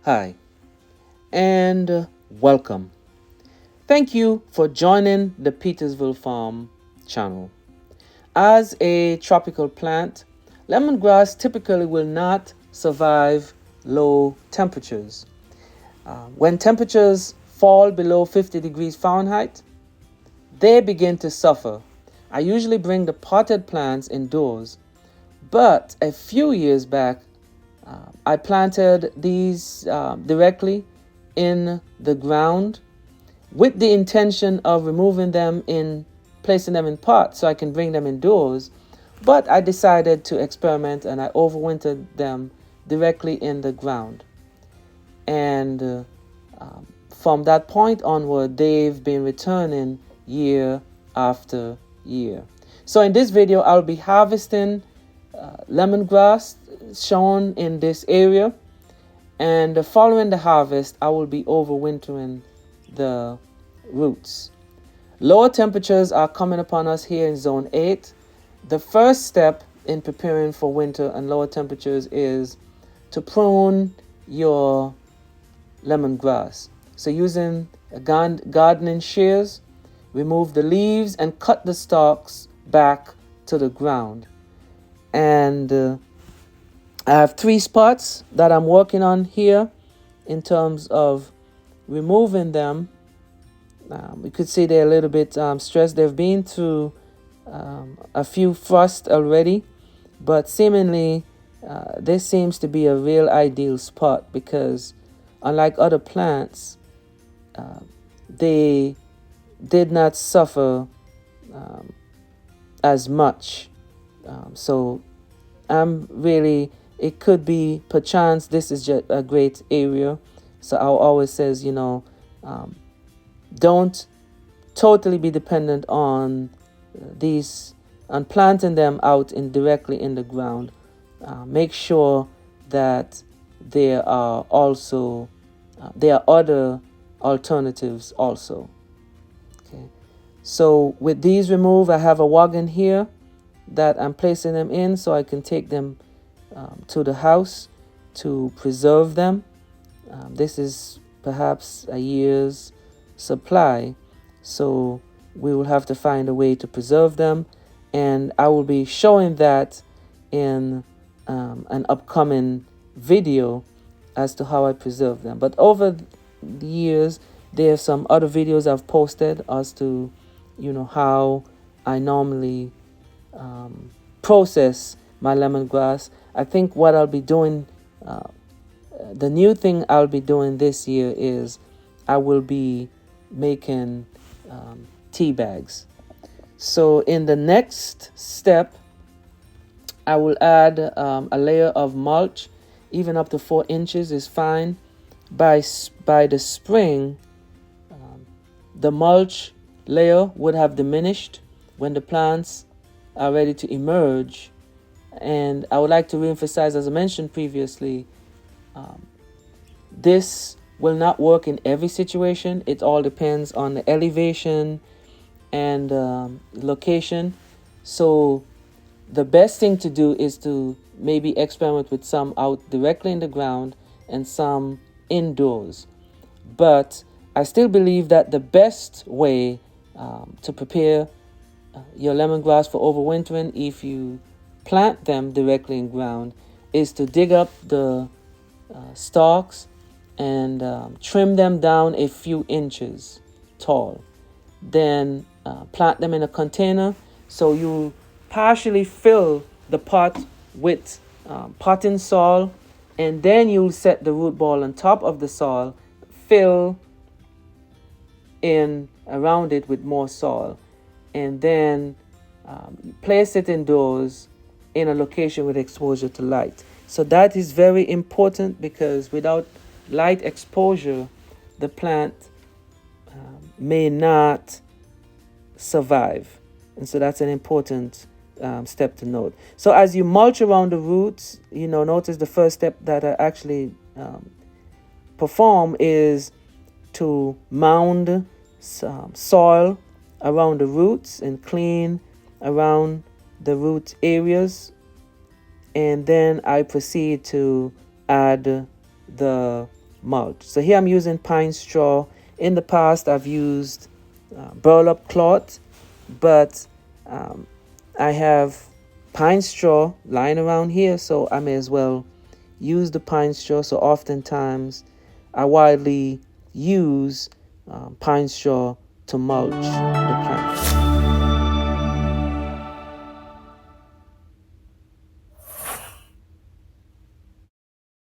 Hi, and welcome. Thank you for joining the Petersville Farm channel. As a tropical plant, lemongrass typically will not survive low temperatures. When temperatures fall below 50 degrees Fahrenheit, they begin to suffer. I usually bring the potted plants indoors, but a few years back, I planted these directly in the ground with the intention of removing them in placing them in pots so I can bring them indoors. But I decided to experiment and I overwintered them directly in the ground. And from that point onward, they've been returning year after year. So in this video, I'll be harvesting lemongrass shown in this area, and following the harvest I will be overwintering the roots. Lower temperatures are coming upon us here in zone 8. The first step in preparing for winter and lower temperatures is to prune your lemongrass. So using gardening shears, remove the leaves and cut the stalks back to the ground. And I have 3 spots that I'm working on here in terms of removing them. You could see they're a little bit stressed. They've been through a few frosts already, but seemingly this seems to be a real ideal spot because unlike other plants, they did not suffer as much. So I'm really, it could be perchance this is just a great area. So I always says, don't totally be dependent on on planting them out directly in the ground. Make sure that there are also there are other alternatives also. Okay. So with these removed, I have a wagon here that I'm placing them in so I can take them to the house to preserve them. This is perhaps a year's supply, so we will have to find a way to preserve them, and I will be showing that in an upcoming video as to how I preserve them. But over the years, there are some other videos I've posted as to how I normally process my lemongrass. I think what I'll be doing, the new thing I'll be doing this year is I will be making tea bags. So in the next step, I will add a layer of mulch. Even up to 4 inches is fine. By the spring, the mulch layer would have diminished when the plants are ready to emerge. And I would like to reemphasize, as I mentioned previously, this will not work in every situation. It all depends on the elevation and location. So the best thing to do is to maybe experiment with some out directly in the ground and some indoors. But I still believe that the best way to prepare your lemongrass for overwintering, if you plant them directly in ground, is to dig up the stalks and trim them down a few inches tall. Then plant them in a container. So you partially fill the pot with potting soil, and then you'll set the root ball on top of the soil, fill in around it with more soil, and then place it indoors in a location with exposure to light. So that is very important because without light exposure, the plant may not survive. And so that's an important step to note. So as you mulch around the roots, notice the first step that I actually perform is to mound soil around the roots and clean around the root areas. And then I proceed to add the mulch. So here I'm using pine straw. In the past, I've used burlap cloth, but I have pine straw lying around here, so I may as well use the pine straw. So oftentimes I widely use pine straw to mulch the plants.